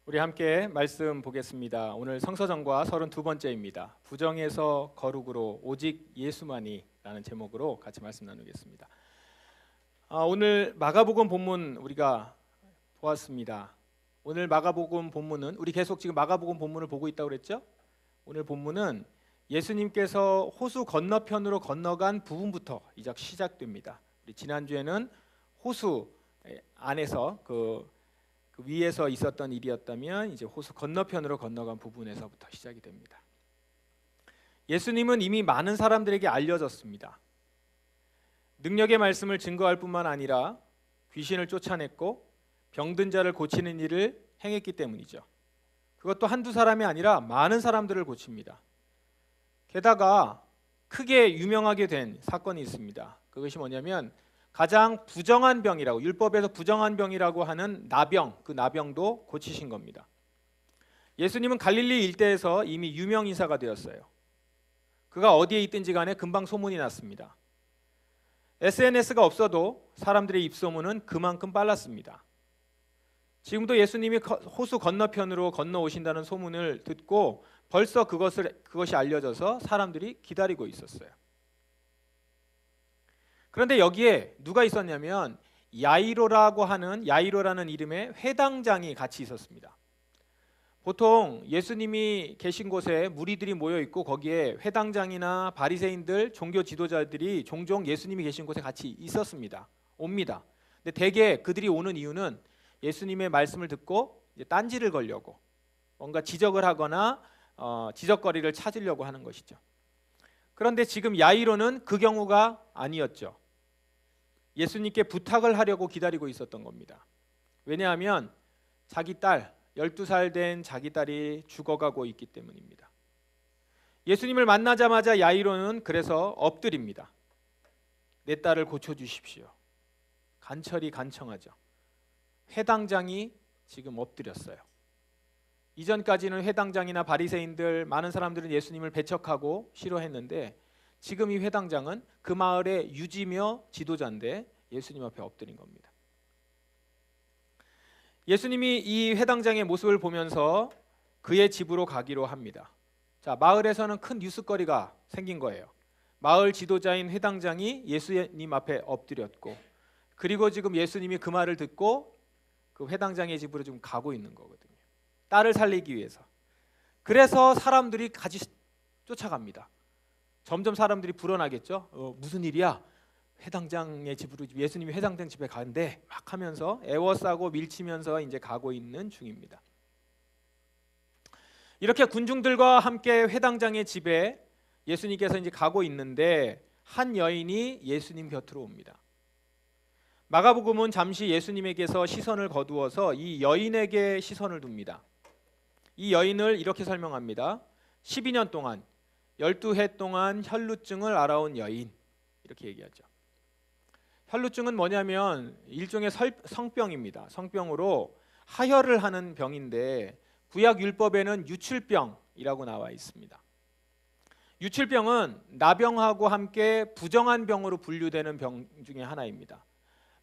우리 함께 말씀 보겠습니다. 오늘 성서정과 32번째입니다. 부정에서 거룩으로 오직 예수만이 라는 제목으로 같이 말씀 나누겠습니다. 오늘 마가복음 본문 우리가 보았습니다. 오늘 마가복음 본문은 우리 계속 지금 마가복음 본문을 보고 있다고 그랬죠? 오늘 본문은 예수님께서 호수 건너편으로 건너간 부분부터 이제 시작됩니다. 우리 지난주에는 호수 안에서 그 위에서 있었던 일이었다면 이제 호수 건너편으로 건너간 부분에서부터 시작이 됩니다. 예수님은 이미 많은 사람들에게 알려졌습니다. 능력의 말씀을 증거할 뿐만 아니라 귀신을 쫓아냈고 병든 자를 고치는 일을 행했기 때문이죠. 그것도 한두 사람이 아니라 많은 사람들을 고칩니다. 게다가 크게 유명하게 된 사건이 있습니다. 그것이 뭐냐면 가장 부정한 병이라고, 율법에서 부정한 병이라고 하는 나병, 그 나병도 고치신 겁니다. 예수님은 갈릴리 일대에서 이미 유명 인사가 되었어요. 그가 어디에 있든지 간에 금방 소문이 났습니다. SNS가 없어도 사람들의 입소문은 그만큼 빨랐습니다. 지금도 예수님이 호수 건너편으로 건너오신다는 소문을 듣고 벌써 그것이 알려져서 사람들이 기다리고 있었어요. 그런데 여기에 누가 있었냐면 야이로라는 이름의 회당장이 같이 있었습니다. 보통 예수님이 계신 곳에 무리들이 모여 있고 거기에 회당장이나 바리새인들, 종교 지도자들이 종종 예수님이 계신 곳에 같이 있었습니다. 옵니다. 근데 대개 그들이 오는 이유는 예수님의 말씀을 듣고 이제 딴지를 걸려고, 뭔가 지적을 하거나 지적거리를 찾으려고 하는 것이죠. 그런데 지금 야이로는 그 경우가 아니었죠. 예수님께 부탁을 하려고 기다리고 있었던 겁니다. 왜냐하면 자기 딸, 12살 된 자기 딸이 죽어가고 있기 때문입니다. 예수님을 만나자마자 야이로는 그래서 엎드립니다. 내 딸을 고쳐주십시오. 간절히 간청하죠. 회당장이 지금 엎드렸어요. 이전까지는 회당장이나 바리새인들, 많은 사람들은 예수님을 배척하고 싫어했는데 지금 이 회당장은 그 마을의 유지며 지도자인데 예수님 앞에 엎드린 겁니다. 예수님이 이 회당장의 모습을 보면서 그의 집으로 가기로 합니다. 자, 마을에서는 큰 뉴스거리가 생긴 거예요. 마을 지도자인 회당장이 예수님 앞에 엎드렸고, 그리고 지금 예수님이 그 말을 듣고 그 회당장의 집으로 지금 가고 있는 거거든요. 딸을 살리기 위해서. 그래서 사람들이 같이 쫓아갑니다. 점점 사람들이 불어나겠죠. 무슨 일이야? 회당장의 집으로, 예수님이 회당장 집에 가는데 막 하면서 애워싸고 밀치면서 이제 가고 있는 중입니다. 이렇게 군중들과 함께 회당장의 집에 예수님께서 이제 가고 있는데 한 여인이 예수님 곁으로 옵니다. 마가복음은 잠시 예수님에게서 시선을 거두어서 이 여인에게 시선을 둡니다. 이 여인을 이렇게 설명합니다. 12년 동안 12해 동안 혈루증을 앓아온 여인, 이렇게 얘기하죠. 혈루증은 뭐냐면 일종의 성병입니다. 성병으로 하혈을 하는 병인데 구약 율법에는 유출병이라고 나와 있습니다. 유출병은 나병하고 함께 부정한 병으로 분류되는 병 중에 하나입니다.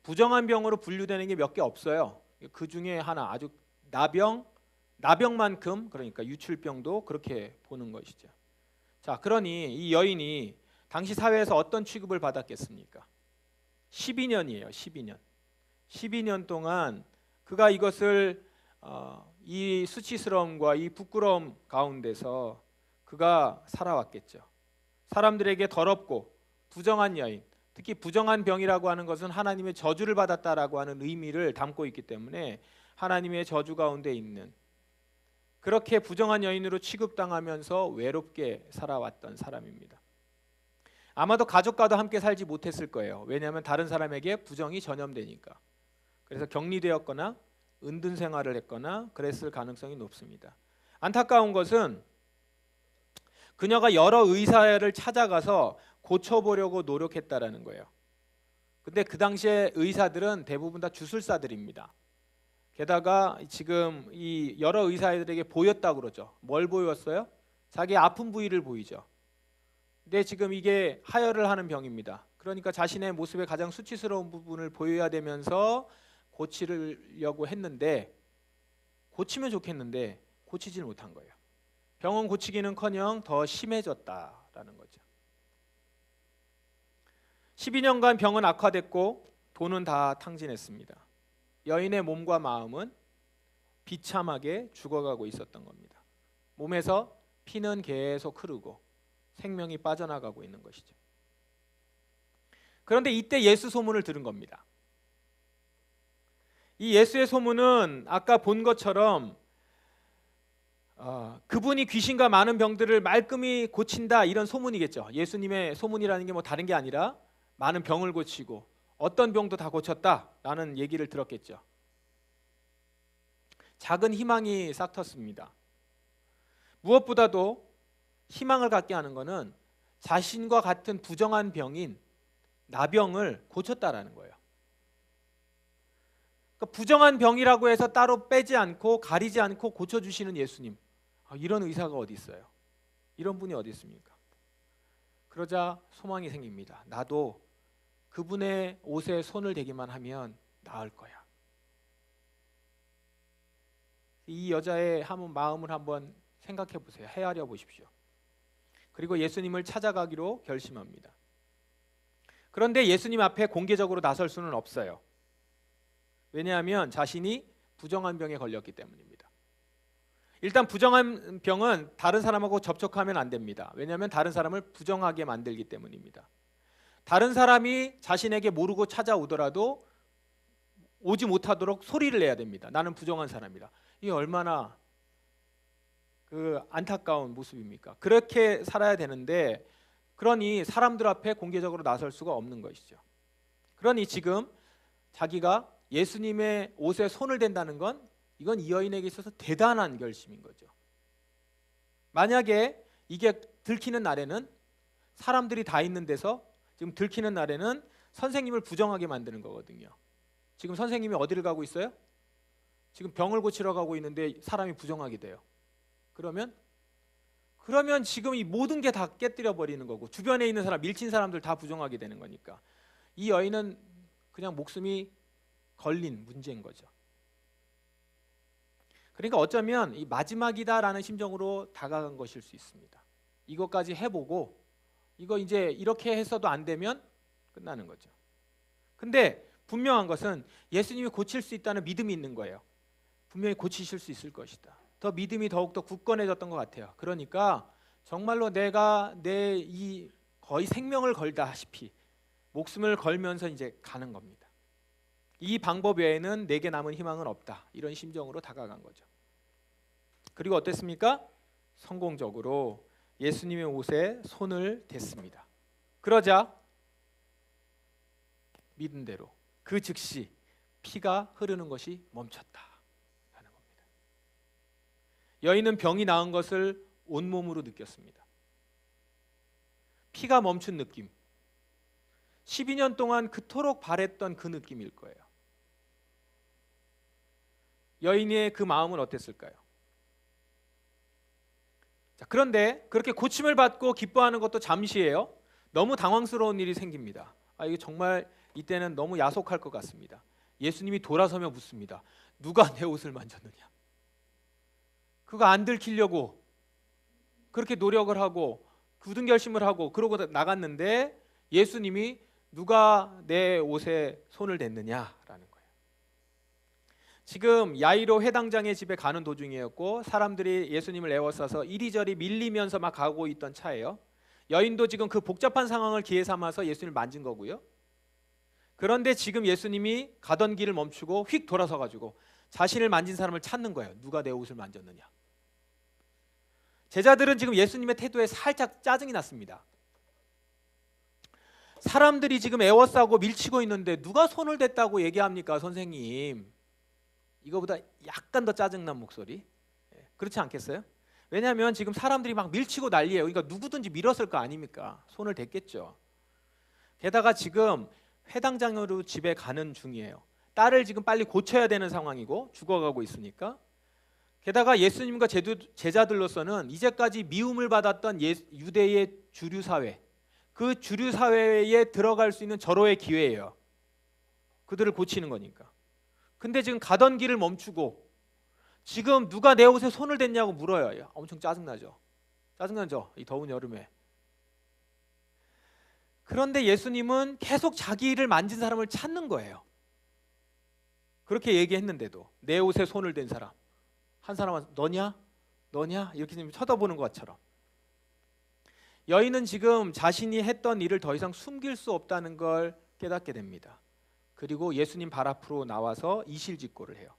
부정한 병으로 분류되는 게 몇 개 없어요. 그 중에 하나, 아주 나병만큼, 그러니까 유출병도 그렇게 보는 것이죠. 자, 그러니 이 여인이 당시 사회에서 어떤 취급을 받았겠습니까? 12년이에요. 12년. 12년 동안 그가 이것을 이 수치스러움과 이 부끄러움 가운데서 그가 살아왔겠죠. 사람들에게 더럽고 부정한 여인, 특히 부정한 병이라고 하는 것은 하나님의 저주를 받았다라고 하는 의미를 담고 있기 때문에 하나님의 저주 가운데 있는, 그렇게 부정한 여인으로 취급당하면서 외롭게 살아왔던 사람입니다. 아마도 가족과도 함께 살지 못했을 거예요. 왜냐하면 다른 사람에게 부정이 전염되니까. 그래서 격리되었거나 은둔 생활을 했거나 그랬을 가능성이 높습니다. 안타까운 것은 그녀가 여러 의사를 찾아가서 고쳐보려고 노력했다라는 거예요. 근데 그 당시에 의사들은 대부분 다 주술사들입니다. 게다가 지금 이 여러 의사들에게 보였다고 그러죠. 뭘 보였어요? 자기 아픈 부위를 보이죠. 근데 지금 이게 하혈을 하는 병입니다. 그러니까 자신의 모습의 가장 수치스러운 부분을 보여야 되면서 고치려고 했는데 고치면 좋겠는데 고치질 못한 거예요. 병은 고치기는커녕 더 심해졌다라는 거죠. 12년간 병은 악화됐고 돈은 다 탕진했습니다. 여인의 몸과 마음은 비참하게 죽어가고 있었던 겁니다. 몸에서 피는 계속 흐르고 생명이 빠져나가고 있는 것이죠. 그런데 이때 예수 소문을 들은 겁니다. 이 예수의 소문은 아까 본 것처럼 그분이 귀신과 많은 병들을 말끔히 고친다 이런 소문이겠죠. 예수님의 소문이라는 게 뭐 다른 게 아니라 많은 병을 고치고 어떤 병도 다 고쳤다라는 얘기를 들었겠죠. 작은 희망이 싹 텄습니다. 무엇보다도 희망을 갖게 하는 것은 자신과 같은 부정한 병인 나병을 고쳤다라는 거예요. 그러니까 부정한 병이라고 해서 따로 빼지 않고 가리지 않고 고쳐주시는 예수님, 이런 의사가 어디 있어요? 이런 분이 어디 있습니까? 그러자 소망이 생깁니다. 나도 그분의 옷에 손을 대기만 하면 나을 거야. 이 여자의 마음을 한번 생각해 보세요. 헤아려 보십시오. 그리고 예수님을 찾아가기로 결심합니다. 그런데 예수님 앞에 공개적으로 나설 수는 없어요. 왜냐하면 자신이 부정한 병에 걸렸기 때문입니다. 일단 부정한 병은 다른 사람하고 접촉하면 안 됩니다. 왜냐하면 다른 사람을 부정하게 만들기 때문입니다. 다른 사람이 자신에게 모르고 찾아오더라도 오지 못하도록 소리를 내야 됩니다. 나는 부정한 사람이다. 이게 얼마나 안타까운 모습입니까? 그렇게 살아야 되는데, 그러니 사람들 앞에 공개적으로 나설 수가 없는 것이죠. 그러니 지금 자기가 예수님의 옷에 손을 댄다는 건 이건 이 여인에게 있어서 대단한 결심인 거죠. 만약에 이게 들키는 날에는, 사람들이 다 있는 데서 지금 들키는 날에는 선생님을 부정하게 만드는 거거든요. 지금 선생님이 어디를 가고 있어요? 지금 병을 고치러 가고 있는데 사람이 부정하게 돼요. 그러면 지금 이 모든 게 다 깨뜨려 버리는 거고, 주변에 있는 사람, 밀친 사람들 다 부정하게 되는 거니까 이 여인은 그냥 목숨이 걸린 문제인 거죠. 그러니까 어쩌면 이 마지막이다라는 심정으로 다가간 것일 수 있습니다. 이것까지 해보고 이거 이제 이렇게 했어도 안 되면 끝나는 거죠. 근데 분명한 것은 예수님이 고칠 수 있다는 믿음이 있는 거예요. 분명히 고치실 수 있을 것이다. 더 믿음이 더욱더 굳건해졌던 것 같아요. 그러니까 정말로 내가 내 이 거의 생명을 걸다시피 목숨을 걸면서 이제 가는 겁니다. 이 방법 외에는 내게 남은 희망은 없다. 이런 심정으로 다가간 거죠. 그리고 어땠습니까? 성공적으로 예수님의 옷에 손을 댔습니다. 그러자 믿은 대로 그 즉시 피가 흐르는 것이 멈췄다라는 겁니다. 여인은 병이 나은 것을 온몸으로 느꼈습니다. 피가 멈춘 느낌, 12년 동안 그토록 바랬던 그 느낌일 거예요. 여인의 그 마음은 어땠을까요? 자, 그런데 그렇게 고침을 받고 기뻐하는 것도 잠시예요. 너무 당황스러운 일이 생깁니다. 이게 정말 이때는 너무 야속할 것 같습니다. 예수님이 돌아서며 묻습니다. 누가 내 옷을 만졌느냐? 그거 안 들키려고 그렇게 노력을 하고 굳은 결심을 하고 그러고 나갔는데 예수님이 누가 내 옷에 손을 댔느냐라는 거예요. 지금 야이로 회당장의 집에 가는 도중이었고 사람들이 예수님을 에워싸서 이리저리 밀리면서 막 가고 있던 차예요. 여인도 지금 그 복잡한 상황을 기회 삼아서 예수님을 만진 거고요. 그런데 지금 예수님이 가던 길을 멈추고 휙 돌아서 가지고 자신을 만진 사람을 찾는 거예요. 누가 내 옷을 만졌느냐. 제자들은 지금 예수님의 태도에 살짝 짜증이 났습니다. 사람들이 지금 에워싸고 밀치고 있는데 누가 손을 댔다고 얘기합니까, 선생님? 이거보다 약간 더 짜증난 목소리. 그렇지 않겠어요? 왜냐하면 지금 사람들이 막 밀치고 난리예요. 그러니까 누구든지 밀었을 거 아닙니까? 손을 댔겠죠. 게다가 지금 회당장으로 집에 가는 중이에요. 딸을 지금 빨리 고쳐야 되는 상황이고 죽어가고 있으니까. 게다가 예수님과 제자들로서는 이제까지 미움을 받았던 유대의 주류 사회, 그 주류 사회에 들어갈 수 있는 절호의 기회예요. 그들을 고치는 거니까. 근데 지금 가던 길을 멈추고 지금 누가 내 옷에 손을 댔냐고 물어요. 엄청 짜증나죠. 짜증나죠? 이 더운 여름에. 그런데 예수님은 계속 자기를 만진 사람을 찾는 거예요. 그렇게 얘기했는데도 내 옷에 손을 댄 사람, 한 사람은 너냐? 너냐? 이렇게 쳐다보는 것처럼. 여인은 지금 자신이 했던 일을 더 이상 숨길 수 없다는 걸 깨닫게 됩니다. 그리고 예수님 발 앞으로 나와서 이실직고를 해요.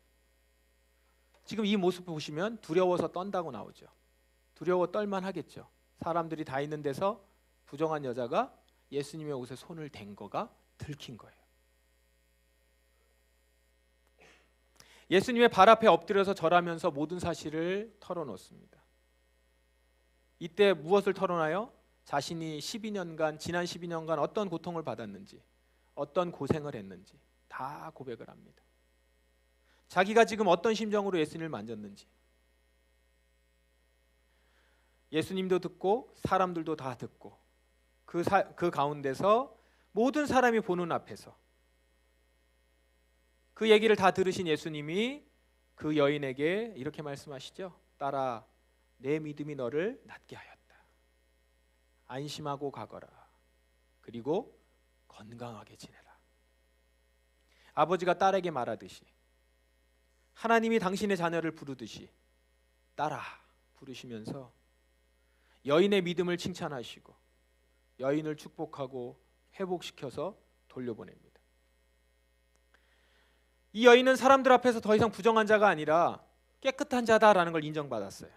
지금 이 모습 보시면 두려워서 떤다고 나오죠. 두려워 떨만 하겠죠. 사람들이 다 있는 데서 부정한 여자가 예수님의 옷에 손을 댄 거가 들킨 거예요. 예수님의 발 앞에 엎드려서 절하면서 모든 사실을 털어놓습니다. 이때 무엇을 털어놔요? 자신이 지난 12년간 어떤 고통을 받았는지, 어떤 고생을 했는지 다 고백을 합니다. 자기가 지금 어떤 심정으로 예수님을 만졌는지. 예수님도 듣고 사람들도 다 듣고 그 가운데서 모든 사람이 보는 앞에서 그 얘기를 다 들으신 예수님이 그 여인에게 이렇게 말씀하시죠. 딸아, 내 믿음이 너를 낫게 하였다. 안심하고 가거라. 그리고 건강하게 지내라. 아버지가 딸에게 말하듯이 하나님이 당신의 자녀를 부르듯이 딸아 부르시면서 여인의 믿음을 칭찬하시고 여인을 축복하고 회복시켜서 돌려보냅니다. 이 여인은 사람들 앞에서 더 이상 부정한 자가 아니라 깨끗한 자다라는 걸 인정받았어요.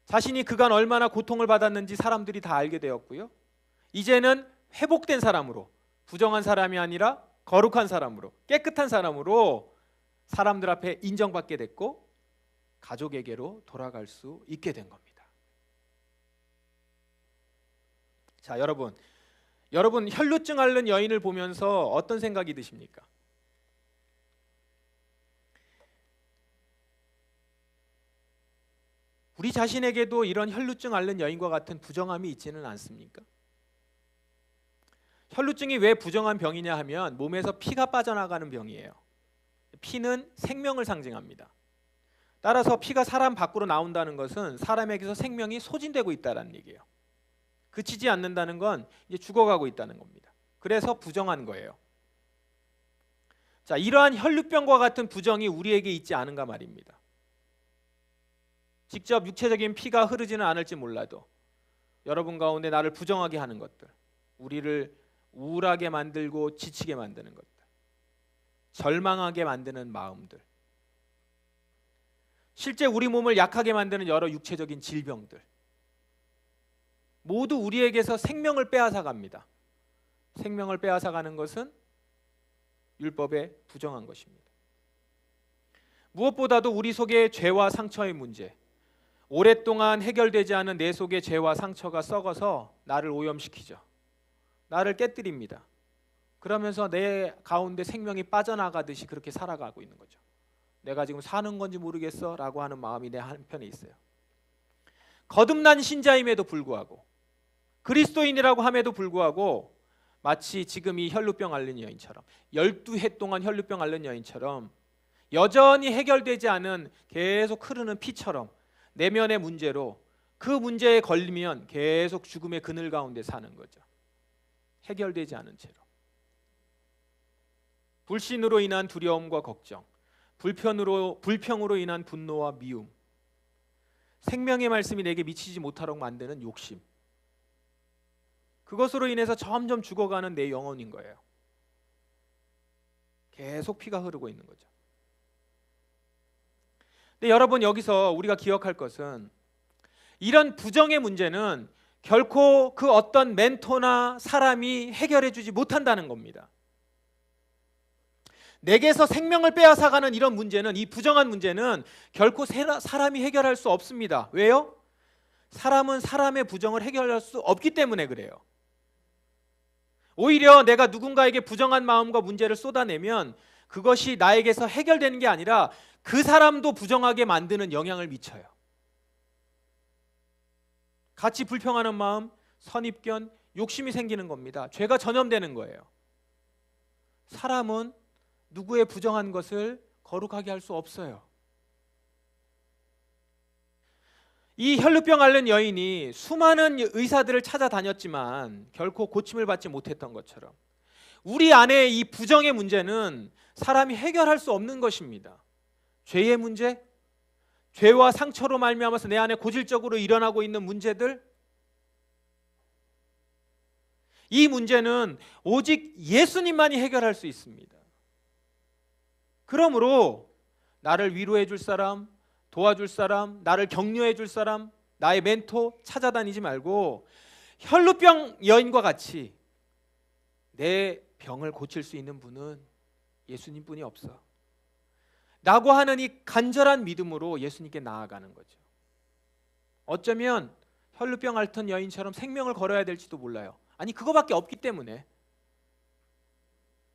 자신이 그간 얼마나 고통을 받았는지 사람들이 다 알게 되었고요. 이제는 회복된 사람으로, 부정한 사람이 아니라 거룩한 사람으로, 깨끗한 사람으로 사람들 앞에 인정받게 됐고 가족에게로 돌아갈 수 있게 된 겁니다. 자, 여러분 혈루증 앓는 여인을 보면서 어떤 생각이 드십니까? 우리 자신에게도 이런 혈루증 앓는 여인과 같은 부정함이 있지는 않습니까? 혈루증이 왜 부정한 병이냐 하면 몸에서 피가 빠져나가는 병이에요. 피는 생명을 상징합니다. 따라서 피가 사람 밖으로 나온다는 것은 사람에게서 생명이 소진되고 있다는 얘기예요. 그치지 않는다는 건 이제 죽어가고 있다는 겁니다. 그래서 부정한 거예요. 자, 이러한 혈루병과 같은 부정이 우리에게 있지 않은가 말입니다. 직접 육체적인 피가 흐르지는 않을지 몰라도 여러분 가운데 나를 부정하게 하는 것들, 우리를 우울하게 만들고 지치게 만드는 것들, 절망하게 만드는 마음들, 실제 우리 몸을 약하게 만드는 여러 육체적인 질병들 모두 우리에게서 생명을 빼앗아갑니다. 생명을 빼앗아가는 것은 율법에 부정한 것입니다. 무엇보다도 우리 속의 죄와 상처의 문제, 오랫동안 해결되지 않은 내 속의 죄와 상처가 썩어서 나를 오염시키죠. 나를 깨뜨립니다. 그러면서 내 가운데 생명이 빠져나가듯이 그렇게 살아가고 있는 거죠. 내가 지금 사는 건지 모르겠어 라고 하는 마음이 내 한편에 있어요. 거듭난 신자임에도 불구하고 그리스도인이라고 함에도 불구하고 마치 지금 이 혈루병 앓는 여인처럼 12해 동안 혈루병 앓는 여인처럼 여전히 해결되지 않은 계속 흐르는 피처럼 내면의 문제로 그 문제에 걸리면 계속 죽음의 그늘 가운데 사는 거죠. 해결되지 않은 채로. 불신으로 인한 두려움과 걱정, 불평으로 인한 분노와 미움, 생명의 말씀이 내게 미치지 못하도록 만드는 욕심, 그것으로 인해서 점점 죽어가는 내 영혼인 거예요. 계속 피가 흐르고 있는 거죠. 근데 여러분 여기서 우리가 기억할 것은 이런 부정의 문제는 결코 그 어떤 멘토나 사람이 해결해 주지 못한다는 겁니다. 내게서 생명을 빼앗아가는 이런 문제는, 이 부정한 문제는 결코 사람이 해결할 수 없습니다. 왜요? 사람은 사람의 부정을 해결할 수 없기 때문에 그래요. 오히려 내가 누군가에게 부정한 마음과 문제를 쏟아내면 그것이 나에게서 해결되는 게 아니라 그 사람도 부정하게 만드는 영향을 미쳐요. 같이 불평하는 마음, 선입견, 욕심이 생기는 겁니다. 죄가 전염되는 거예요. 사람은 누구의 부정한 것을 거룩하게 할 수 없어요. 이 혈루병 앓는 여인이 수많은 의사들을 찾아다녔지만 결코 고침을 받지 못했던 것처럼 우리 안에 이 부정의 문제는 사람이 해결할 수 없는 것입니다. 죄의 문제, 죄와 상처로 말미암아서 내 안에 고질적으로 일어나고 있는 문제들, 이 문제는 오직 예수님만이 해결할 수 있습니다. 그러므로 나를 위로해 줄 사람, 도와줄 사람, 나를 격려해 줄 사람, 나의 멘토 찾아다니지 말고 혈루병 여인과 같이 내 병을 고칠 수 있는 분은 예수님뿐이 없어 라고 하는 이 간절한 믿음으로 예수님께 나아가는 거죠. 어쩌면 혈루병 앓던 여인처럼 생명을 걸어야 될지도 몰라요. 아니, 그거밖에 없기 때문에.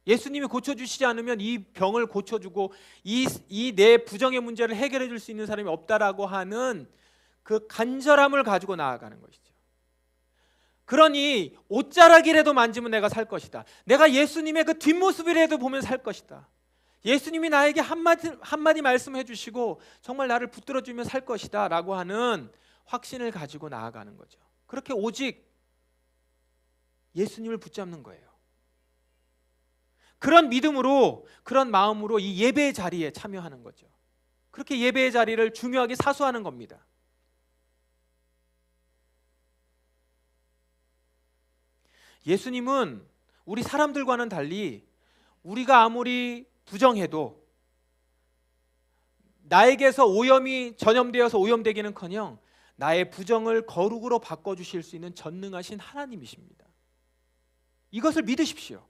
예수님이 고쳐주시지 않으면 이 병을 고쳐주고 이 내 부정의 문제를 해결해 줄 수 있는 사람이 없다라고 하는 그 간절함을 가지고 나아가는 것이죠. 그러니 옷자락이라도 만지면 내가 살 것이다. 내가 예수님의 그 뒷모습이라도 보면 살 것이다. 예수님이 나에게 한마디 말씀해 주시고 정말 나를 붙들어 주면 살 것이다 라고 하는 확신을 가지고 나아가는 거죠. 그렇게 오직 예수님을 붙잡는 거예요. 그런 믿음으로, 그런 마음으로 이 예배의 자리에 참여하는 거죠. 그렇게 예배의 자리를 중요하게 사수하는 겁니다. 예수님은 우리 사람들과는 달리 우리가 아무리 부정해도 나에게서 오염이 전염되어서 오염되기는커녕 나의 부정을 거룩으로 바꿔주실 수 있는 전능하신 하나님이십니다. 이것을 믿으십시오.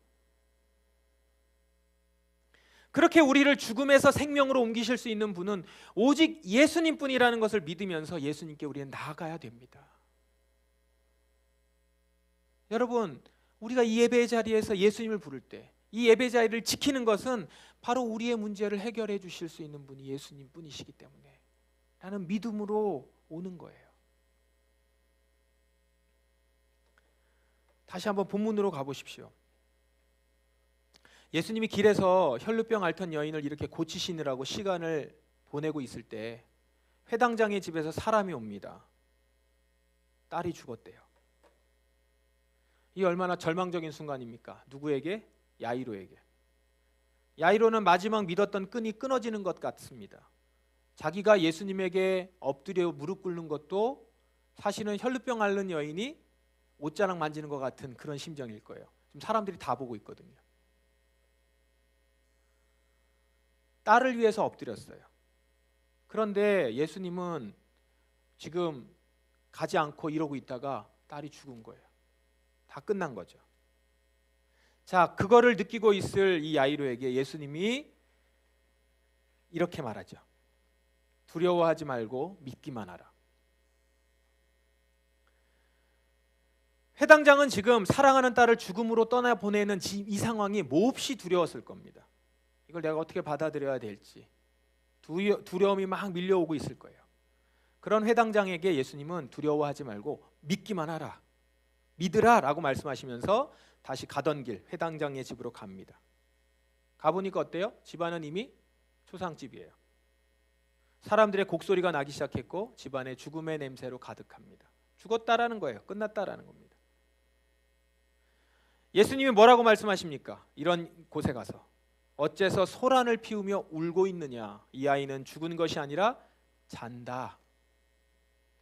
그렇게 우리를 죽음에서 생명으로 옮기실 수 있는 분은 오직 예수님뿐이라는 것을 믿으면서 예수님께 우리는 나아가야 됩니다. 여러분, 우리가 이 예배의 자리에서 예수님을 부를 때 이 예배 자리를 지키는 것은 바로 우리의 문제를 해결해 주실 수 있는 분이 예수님뿐이시기 때문에 라는 믿음으로 오는 거예요. 다시 한번 본문으로 가보십시오. 예수님이 길에서 혈루병 앓던 여인을 이렇게 고치시느라고 시간을 보내고 있을 때 회당장의 집에서 사람이 옵니다. 딸이 죽었대요. 이 얼마나 절망적인 순간입니까? 누구에게? 야이로에게. 야이로는 마지막 믿었던 끈이 끊어지는 것 같습니다. 자기가 예수님에게 엎드려 무릎 꿇는 것도 사실은 혈루병 앓는 여인이 옷자락 만지는 것 같은 그런 심정일 거예요. 지금 사람들이 다 보고 있거든요. 딸을 위해서 엎드렸어요. 그런데 예수님은 지금 가지 않고 이러고 있다가 딸이 죽은 거예요. 다 끝난 거죠. 자, 그거를 느끼고 있을 이 야이로에게 예수님이 이렇게 말하죠. 두려워하지 말고 믿기만 하라. 회당장은 지금 사랑하는 딸을 죽음으로 떠나보내는 이 상황이 몹시 두려웠을 겁니다. 이걸 내가 어떻게 받아들여야 될지 두려움이 막 밀려오고 있을 거예요. 그런 회당장에게 예수님은 두려워하지 말고 믿기만 하라, 믿으라 라고 말씀하시면서 다시 가던 길 회당장의 집으로 갑니다. 가보니까 어때요? 집안은 이미 초상집이에요. 사람들의 곡소리가 나기 시작했고 집안에 죽음의 냄새로 가득합니다. 죽었다라는 거예요. 끝났다라는 겁니다. 예수님이 뭐라고 말씀하십니까? 이런 곳에 가서 어째서 소란을 피우며 울고 있느냐? 이 아이는 죽은 것이 아니라 잔다.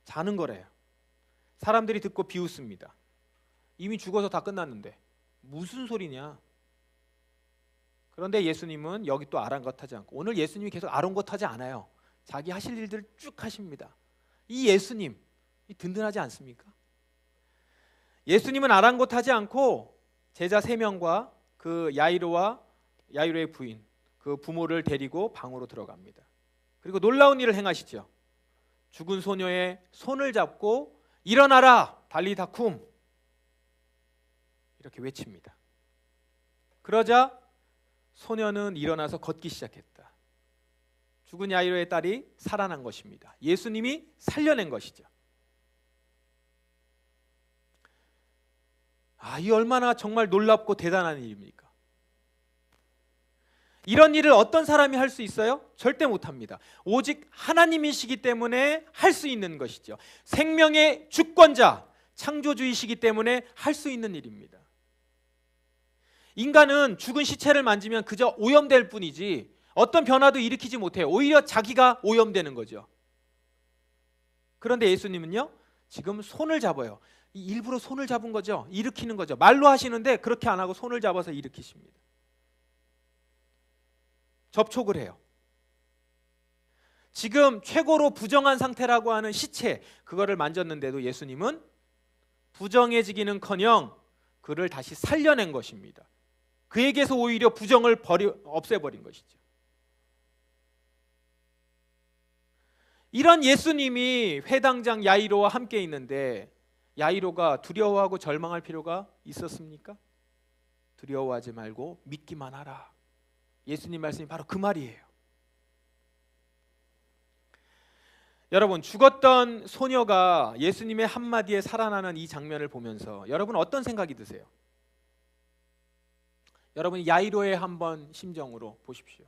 자는 거래요. 사람들이 듣고 비웃습니다. 이미 죽어서 다 끝났는데 무슨 소리냐? 그런데 예수님은 여기 또 아랑곳하지 않고, 오늘 예수님이 계속 아랑곳하지 않아요. 자기 하실 일들을 쭉 하십니다. 이 예수님 든든하지 않습니까? 예수님은 아랑곳하지 않고 제자 3명과 그 야이로의 부인, 그 부모를 데리고 방으로 들어갑니다. 그리고 놀라운 일을 행하시죠. 죽은 소녀의 손을 잡고 일어나라 달리다쿰 이렇게 외칩니다. 그러자 소녀는 일어나서 걷기 시작했다. 죽은 야이로의 딸이 살아난 것입니다. 예수님이 살려낸 것이죠. 이 얼마나 정말 놀랍고 대단한 일입니까? 이런 일을 어떤 사람이 할 수 있어요? 절대 못합니다. 오직 하나님이시기 때문에 할 수 있는 것이죠. 생명의 주권자, 창조주이시기 때문에 할 수 있는 일입니다. 인간은 죽은 시체를 만지면 그저 오염될 뿐이지 어떤 변화도 일으키지 못해요. 오히려 자기가 오염되는 거죠. 그런데 예수님은요, 지금 손을 잡아요. 일부러 손을 잡은 거죠. 일으키는 거죠. 말로 하시는데 그렇게 안 하고 손을 잡아서 일으키십니다. 접촉을 해요. 지금 최고로 부정한 상태라고 하는 시체, 그거를 만졌는데도 예수님은 부정해지기는커녕 그를 다시 살려낸 것입니다. 그에게서 오히려 부정을 없애버린 것이죠. 이런 예수님이 회당장 야이로와 함께 있는데 야이로가 두려워하고 절망할 필요가 있었습니까? 두려워하지 말고 믿기만 하라. 예수님 말씀이 바로 그 말이에요. 여러분, 죽었던 소녀가 예수님의 한마디에 살아나는 이 장면을 보면서 여러분 어떤 생각이 드세요? 여러분 야이로의 한번 심정으로 보십시오.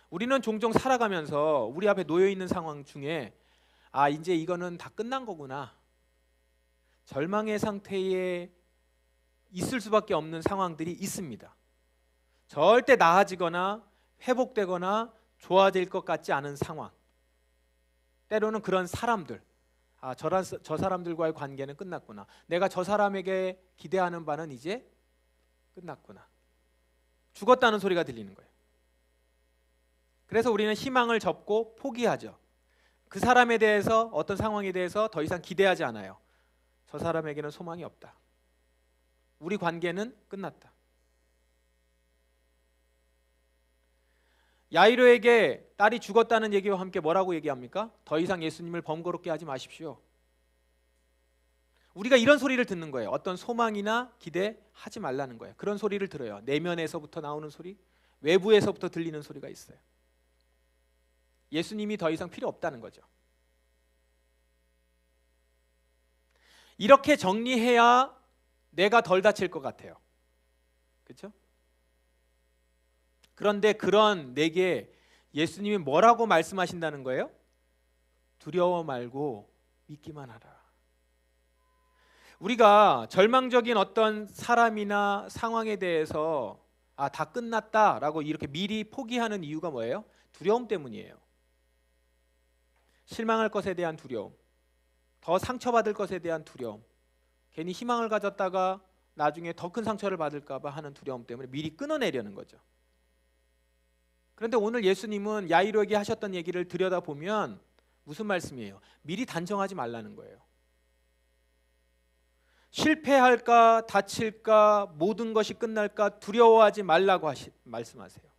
우리는 종종 살아가면서 우리 앞에 놓여있는 상황 중에 이제 이거는 다 끝난 거구나, 절망의 상태에 있을 수밖에 없는 상황들이 있습니다. 절대 나아지거나 회복되거나 좋아질 것 같지 않은 상황, 때로는 그런 사람들, 저 사람들과의 관계는 끝났구나, 내가 저 사람에게 기대하는 바는 이제 끝났구나, 죽었다는 소리가 들리는 거예요. 그래서 우리는 희망을 접고 포기하죠. 그 사람에 대해서, 어떤 상황에 대해서 더 이상 기대하지 않아요. 저 사람에게는 소망이 없다, 우리 관계는 끝났다. 야이로에게 딸이 죽었다는 얘기와 함께 뭐라고 얘기합니까? 더 이상 예수님을 번거롭게 하지 마십시오. 우리가 이런 소리를 듣는 거예요. 어떤 소망이나 기대하지 말라는 거예요. 그런 소리를 들어요. 내면에서부터 나오는 소리, 외부에서부터 들리는 소리가 있어요. 예수님이 더 이상 필요 없다는 거죠. 이렇게 정리해야 내가 덜 다칠 것 같아요. 그렇죠? 그런데 그런 내게 예수님이 뭐라고 말씀하신다는 거예요? 두려워 말고 믿기만 하라. 우리가 절망적인 어떤 사람이나 상황에 대해서 다 끝났다라고 이렇게 미리 포기하는 이유가 뭐예요? 두려움 때문이에요. 실망할 것에 대한 두려움, 더 상처받을 것에 대한 두려움, 괜히 희망을 가졌다가 나중에 더 큰 상처를 받을까 봐 하는 두려움 때문에 미리 끊어내려는 거죠. 그런데 오늘 예수님은 야이로에게 하셨던 얘기를 들여다보면 무슨 말씀이에요? 미리 단정하지 말라는 거예요. 실패할까, 다칠까, 모든 것이 끝날까 두려워하지 말라고 말씀하세요.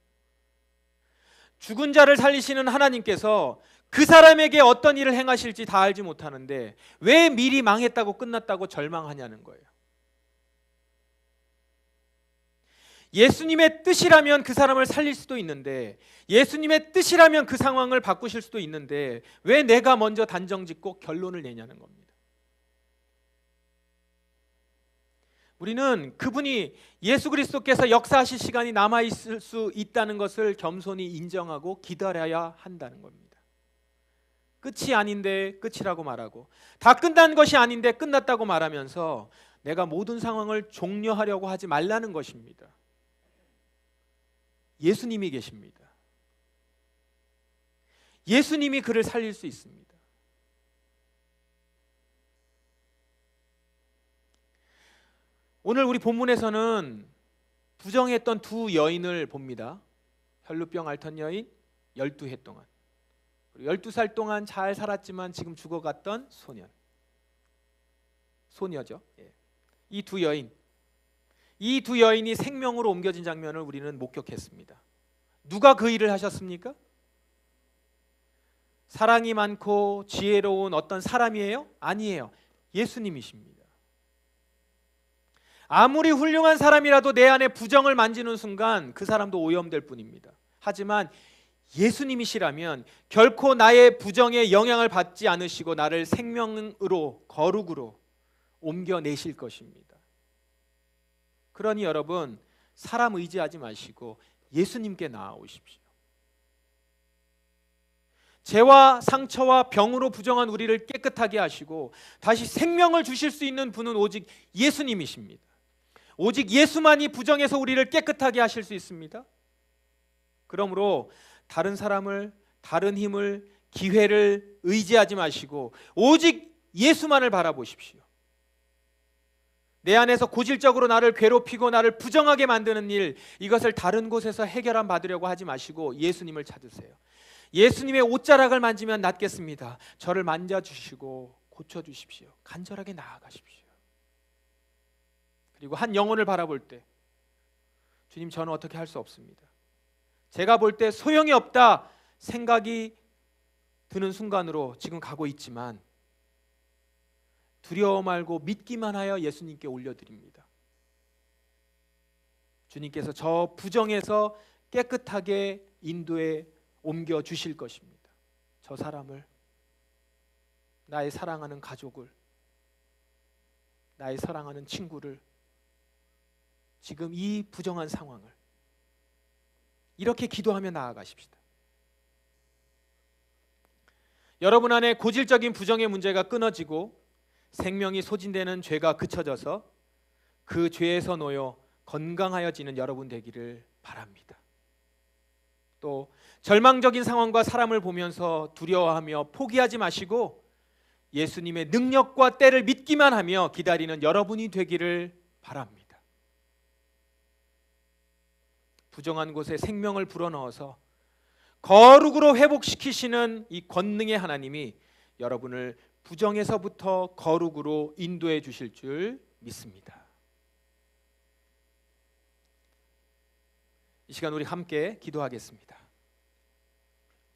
죽은 자를 살리시는 하나님께서 그 사람에게 어떤 일을 행하실지 다 알지 못하는데 왜 미리 망했다고 끝났다고 절망하냐는 거예요. 예수님의 뜻이라면 그 사람을 살릴 수도 있는데, 예수님의 뜻이라면 그 상황을 바꾸실 수도 있는데 왜 내가 먼저 단정짓고 결론을 내냐는 겁니다. 우리는 그분이 예수 그리스도께서 역사하실 시간이 남아있을 수 있다는 것을 겸손히 인정하고 기다려야 한다는 겁니다. 끝이 아닌데 끝이라고 말하고, 다 끝난 것이 아닌데 끝났다고 말하면서 내가 모든 상황을 종료하려고 하지 말라는 것입니다. 예수님이 계십니다. 예수님이 그를 살릴 수 있습니다. 오늘 우리 본문에서는 부정했던 두 여인을 봅니다. 혈루병 앓던 여인 12해 동안, 그리고 12살 동안 잘 살았지만 지금 죽어갔던 소녀죠. 이 두 여인이 생명으로 옮겨진 장면을 우리는 목격했습니다. 누가 그 일을 하셨습니까? 사랑이 많고 지혜로운 어떤 사람이에요? 아니에요. 예수님이십니다. 아무리 훌륭한 사람이라도 내 안에 부정을 만지는 순간 그 사람도 오염될 뿐입니다. 하지만 예수님이시라면 결코 나의 부정에 영향을 받지 않으시고 나를 생명으로, 거룩으로 옮겨내실 것입니다. 그러니 여러분, 사람 의지하지 마시고 예수님께 나아오십시오. 죄와 상처와 병으로 부정한 우리를 깨끗하게 하시고 다시 생명을 주실 수 있는 분은 오직 예수님이십니다. 오직 예수만이 부정해서 우리를 깨끗하게 하실 수 있습니다. 그러므로 다른 사람을, 다른 힘을, 기회를 의지하지 마시고 오직 예수만을 바라보십시오. 내 안에서 고질적으로 나를 괴롭히고 나를 부정하게 만드는 일, 이것을 다른 곳에서 해결함 받으려고 하지 마시고 예수님을 찾으세요. 예수님의 옷자락을 만지면 낫겠습니다. 저를 만져주시고 고쳐주십시오. 간절하게 나아가십시오. 그리고 한 영혼을 바라볼 때, 주님, 저는 어떻게 할 수 없습니다. 제가 볼 때 소용이 없다 생각이 드는 순간으로 지금 가고 있지만 두려워 말고 믿기만 하여 예수님께 올려드립니다. 주님께서 저 부정에서 깨끗하게 인도에 옮겨 주실 것입니다. 저 사람을, 나의 사랑하는 가족을, 나의 사랑하는 친구를, 지금 이 부정한 상황을 이렇게 기도하며 나아가십시다. 여러분 안에 고질적인 부정의 문제가 끊어지고 생명이 소진되는 죄가 그쳐져서 그 죄에서 놓여 건강하여지는 여러분 되기를 바랍니다. 또 절망적인 상황과 사람을 보면서 두려워하며 포기하지 마시고 예수님의 능력과 때를 믿기만 하며 기다리는 여러분이 되기를 바랍니다. 부정한 곳에 생명을 불어넣어서 거룩으로 회복시키시는 이 권능의 하나님이 여러분을 부정에서부터 거룩으로 인도해 주실 줄 믿습니다. 이 시간 우리 함께 기도하겠습니다.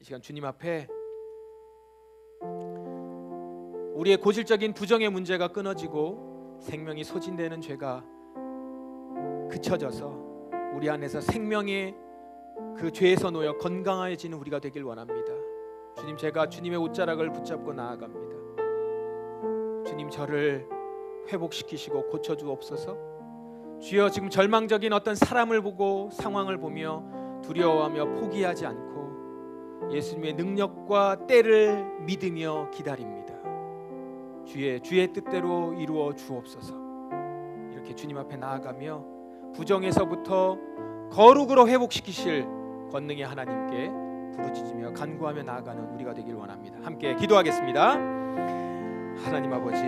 이 시간 주님 앞에 우리의 고질적인 부정의 문제가 끊어지고 생명이 소진되는 죄가 그쳐져서 우리 안에서 생명의 그 죄에서 놓여 건강해지는 우리가 되길 원합니다. 주님, 제가 주님의 옷자락을 붙잡고 나아갑니다. 주님, 저를 회복시키시고 고쳐주옵소서. 주여, 지금 절망적인 어떤 사람을 보고 상황을 보며 두려워하며 포기하지 않고 예수님의 능력과 때를 믿으며 기다립니다. 주의 뜻대로 이루어 주옵소서. 이렇게 주님 앞에 나아가며 부정에서부터 거룩으로 회복시키실 권능의 하나님께 부르짖으며 간구하며 나아가는 우리가 되길 원합니다. 함께 기도하겠습니다. 하나님 아버지,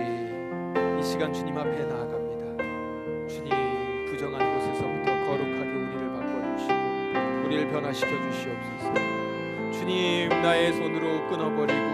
이 시간 주님 앞에 나아갑니다. 주님, 부정한 곳에서부터 거룩하게 우리를 바꿔주시고 우리를 변화시켜 주시옵소서. 주님, 나의 손으로 끊어버리고